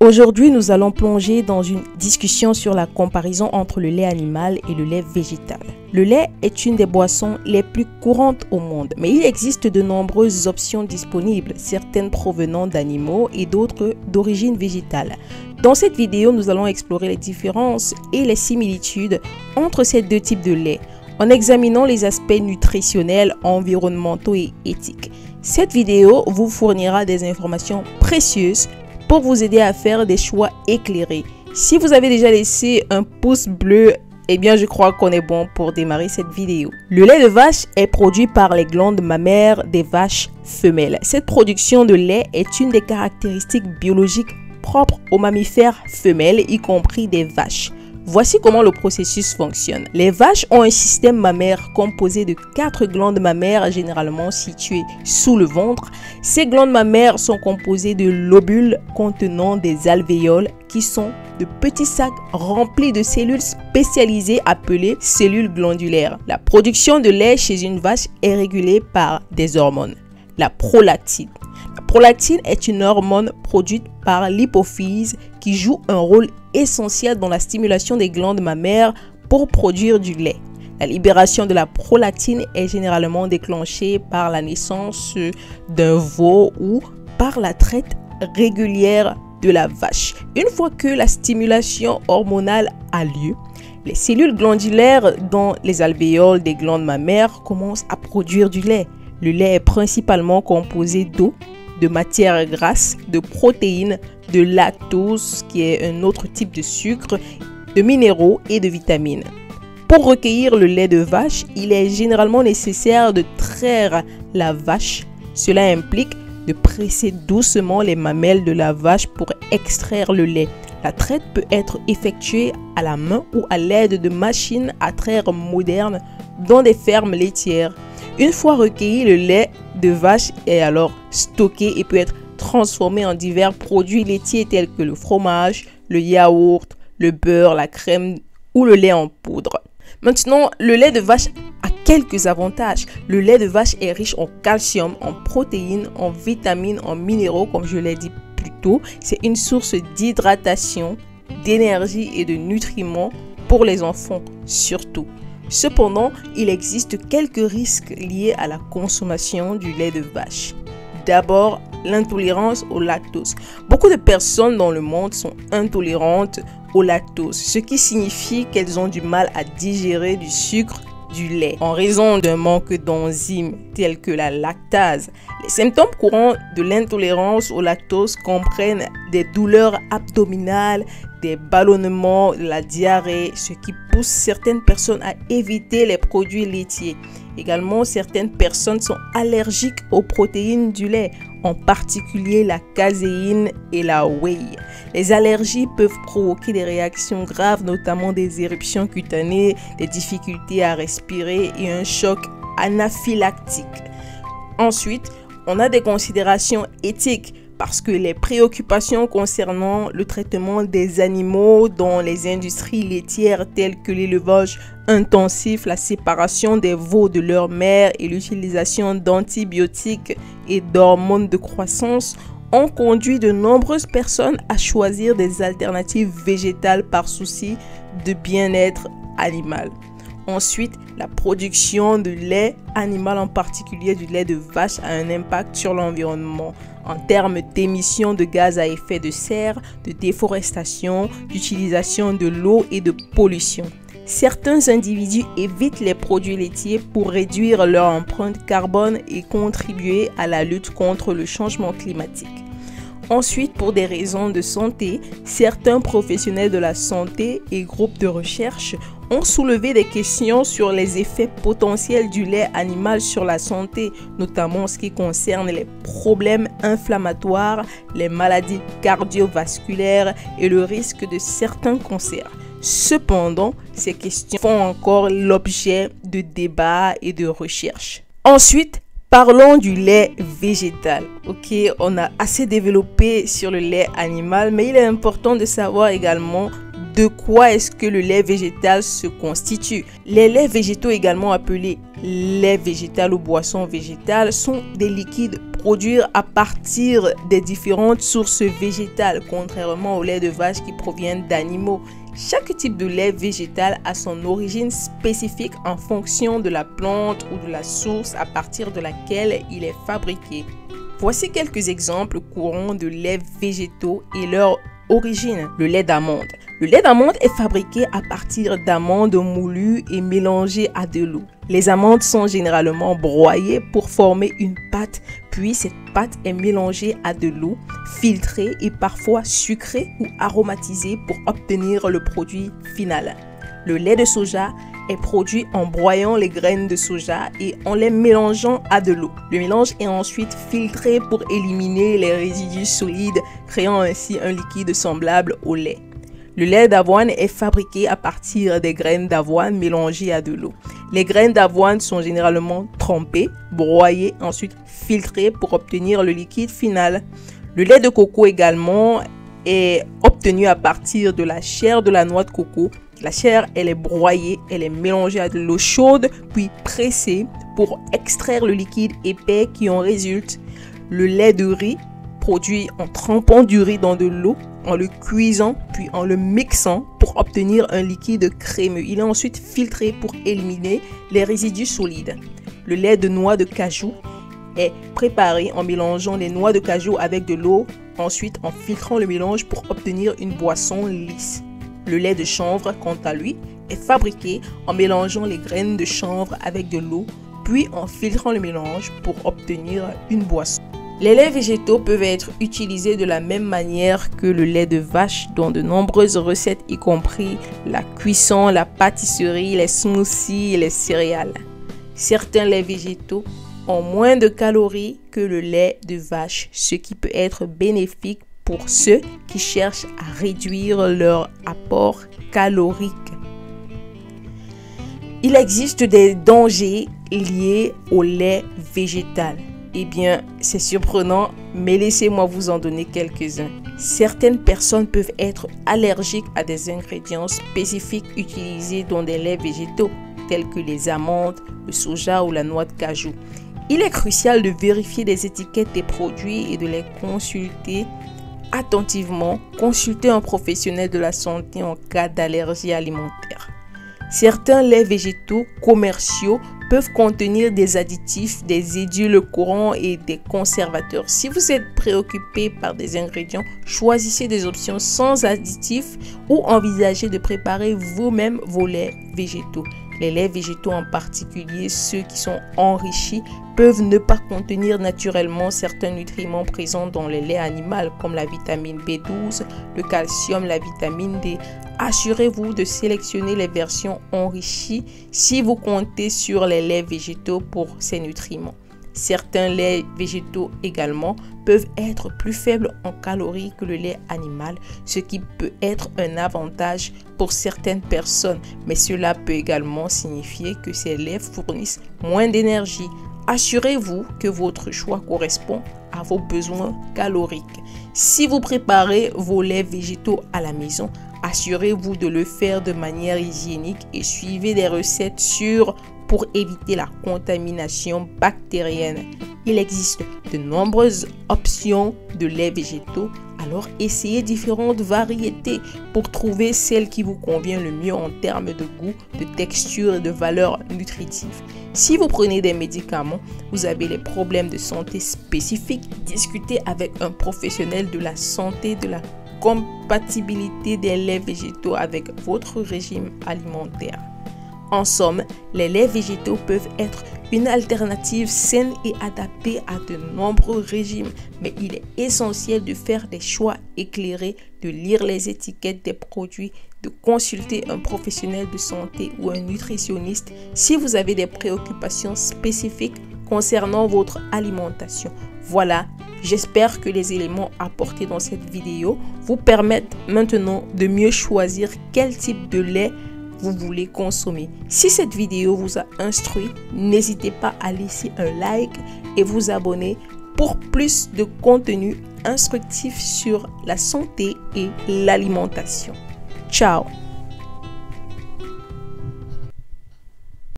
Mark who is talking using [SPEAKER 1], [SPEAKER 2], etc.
[SPEAKER 1] Aujourd'hui, nous allons plonger dans une discussion sur la comparaison entre le lait animal et le lait végétal. Le lait est une des boissons les plus courantes au monde, mais il existe de nombreuses options disponibles, certaines provenant d'animaux et d'autres d'origine végétale. Dans cette vidéo, nous allons explorer les différences et les similitudes entre ces deux types de lait, en examinant les aspects nutritionnels, environnementaux et éthiques. Cette vidéo vous fournira des informations précieuses pour vous aider à faire des choix éclairés. Si vous avez déjà laissé un pouce bleu, eh bien je crois qu'on est bon pour démarrer cette vidéo. Le lait de vache est produit par les glandes mammaires des vaches femelles. Cette production de lait est une des caractéristiques biologiques propres aux mammifères femelles, y compris des vaches. Voici comment le processus fonctionne. Les vaches ont un système mammaire composé de 4 glandes mammaires généralement situées sous le ventre. Ces glandes mammaires sont composées de lobules contenant des alvéoles qui sont de petits sacs remplis de cellules spécialisées appelées cellules glandulaires. La production de lait chez une vache est régulée par des hormones. La prolactine. La prolactine est une hormone produite par l'hypophyse qui joue un rôle essentiel dans la stimulation des glandes mammaires pour produire du lait. La libération de la prolactine est généralement déclenchée par la naissance d'un veau ou par la traite régulière de la vache. Une fois que la stimulation hormonale a lieu, les cellules glandulaires dans les alvéoles des glandes mammaires commencent à produire du lait. Le lait est principalement composé d'eau, de matières grasses, de protéines, de lactose, qui est un autre type de sucre, de minéraux et de vitamines. Pour recueillir le lait de vache, il est généralement nécessaire de traire la vache. Cela implique de presser doucement les mamelles de la vache pour extraire le lait. La traite peut être effectuée à la main ou à l'aide de machines à traire modernes dans des fermes laitières. Une fois recueilli, le lait de vache est alors stocké et peut être transformé en divers produits laitiers tels que le fromage, le yaourt, le beurre, la crème ou le lait en poudre. Maintenant, le lait de vache a quelques avantages. Le lait de vache est riche en calcium, en protéines, en vitamines, en minéraux, comme je l'ai dit plus tôt. C'est une source d'hydratation, d'énergie et de nutriments pour les enfants surtout. Cependant, il existe quelques risques liés à la consommation du lait de vache. D'abord, l'intolérance au lactose. Beaucoup de personnes dans le monde sont intolérantes au lactose, ce qui signifie qu'elles ont du mal à digérer du sucre du lait en raison d'un manque d'enzymes tels que la lactase. Les symptômes courants de l'intolérance au lactose comprennent des douleurs abdominales, des ballonnements, la diarrhée, ce qui pousse certaines personnes à éviter les produits laitiers. Également, certaines personnes sont allergiques aux protéines du lait, en particulier la caséine et la whey. Les allergies peuvent provoquer des réactions graves, notamment des éruptions cutanées, des difficultés à respirer et un choc anaphylactique. Ensuite, on a des considérations éthiques parce que les préoccupations concernant le traitement des animaux dans les industries laitières telles que l'élevage intensif, la séparation des veaux de leur mère et l'utilisation d'antibiotiques et d'hormones de croissance ont conduit de nombreuses personnes à choisir des alternatives végétales par souci de bien-être animal. Ensuite, la production de lait animal, en particulier du lait de vache, a un impact sur l'environnement en termes d'émissions de gaz à effet de serre, de déforestation, d'utilisation de l'eau et de pollution. Certains individus évitent les produits laitiers pour réduire leur empreinte carbone et contribuer à la lutte contre le changement climatique. Ensuite, pour des raisons de santé, certains professionnels de la santé et groupes de recherche ont soulevé des questions sur les effets potentiels du lait animal sur la santé, notamment en ce qui concerne les problèmes inflammatoires, les maladies cardiovasculaires et le risque de certains cancers. Cependant, ces questions font encore l'objet de débats et de recherches. Ensuite, parlons du lait végétal. Ok, on a assez développé sur le lait animal, mais il est important de savoir également de quoi est-ce que le lait végétal se constitue. Les laits végétaux, également appelés lait végétal ou boisson végétale, sont des liquides produire à partir des différentes sources végétales, contrairement au lait de vache qui provient d'animaux. Chaque type de lait végétal a son origine spécifique en fonction de la plante ou de la source à partir de laquelle il est fabriqué. Voici quelques exemples courants de laits végétaux et leur origine. Le lait d'amande. Le lait d'amande est fabriqué à partir d'amandes moulues et mélangées à de l'eau. Les amandes sont généralement broyées pour former une pâte, puis cette pâte est mélangée à de l'eau, filtrée et parfois sucrée ou aromatisée pour obtenir le produit final. Le lait de soja est produit en broyant les graines de soja et en les mélangeant à de l'eau. Le mélange est ensuite filtré pour éliminer les résidus solides, créant ainsi un liquide semblable au lait. Le lait d'avoine est fabriqué à partir des graines d'avoine mélangées à de l'eau. Les graines d'avoine sont généralement trempées, broyées, ensuite filtrées pour obtenir le liquide final. Le lait de coco également est obtenu à partir de la chair de la noix de coco. La chair, elle est broyée, elle est mélangée à de l'eau chaude, puis pressée pour extraire le liquide épais qui en résulte. Le lait de riz, produit en trempant du riz dans de l'eau, en le cuisant, puis en le mixant pour obtenir un liquide crémeux. Il est ensuite filtré pour éliminer les résidus solides. Le lait de noix de cajou est préparé en mélangeant les noix de cajou avec de l'eau, ensuite en filtrant le mélange pour obtenir une boisson lisse. Le lait de chanvre, quant à lui, est fabriqué en mélangeant les graines de chanvre avec de l'eau, puis en filtrant le mélange pour obtenir une boisson. Les laits végétaux peuvent être utilisés de la même manière que le lait de vache dans de nombreuses recettes, y compris la cuisson, la pâtisserie, les smoothies et les céréales. Certains laits végétaux ont moins de calories que le lait de vache, ce qui peut être bénéfique pour ceux qui cherchent à réduire leur apport calorique. Il existe des dangers liés au lait végétal. Eh bien, c'est surprenant, mais laissez-moi vous en donner quelques-uns. Certaines personnes peuvent être allergiques à des ingrédients spécifiques utilisés dans des laits végétaux, tels que les amandes, le soja ou la noix de cajou. Il est crucial de vérifier les étiquettes des produits et de les consulter attentivement. Consultez un professionnel de la santé en cas d'allergie alimentaire. Certains laits végétaux commerciaux peuvent contenir des additifs, des édulcorants et des conservateurs. Si vous êtes préoccupé par des ingrédients, choisissez des options sans additifs ou envisagez de préparer vous-même vos laits végétaux. Les laits végétaux, en particulier ceux qui sont enrichis, peuvent ne pas contenir naturellement certains nutriments présents dans les laits animaux comme la vitamine B12, le calcium, la vitamine D. Assurez-vous de sélectionner les versions enrichies si vous comptez sur les laits végétaux pour ces nutriments. Certains laits végétaux également peuvent être plus faibles en calories que le lait animal, ce qui peut être un avantage pour certaines personnes, mais cela peut également signifier que ces laits fournissent moins d'énergie. Assurez-vous que votre choix correspond à vos besoins caloriques. Si vous préparez vos laits végétaux à la maison, assurez-vous de le faire de manière hygiénique et suivez des recettes sûres pour éviter la contamination bactérienne. Il existe de nombreuses options de laits végétaux, alors essayez différentes variétés pour trouver celle qui vous convient le mieux en termes de goût, de texture et de valeur nutritive. Si vous prenez des médicaments, vous avez des problèmes de santé spécifiques, discutez avec un professionnel de la santé de la compatibilité des laits végétaux avec votre régime alimentaire. En somme, les laits végétaux peuvent être une alternative saine et adaptée à de nombreux régimes, mais il est essentiel de faire des choix éclairés, de lire les étiquettes des produits, de consulter un professionnel de santé ou un nutritionniste si vous avez des préoccupations spécifiques concernant votre alimentation. Voilà, j'espère que les éléments apportés dans cette vidéo vous permettent maintenant de mieux choisir quel type de lait vous voulez consommer. Si cette vidéo vous a instruit, n'hésitez pas à laisser un like et vous abonner pour plus de contenu instructif sur la santé et l'alimentation. Ciao!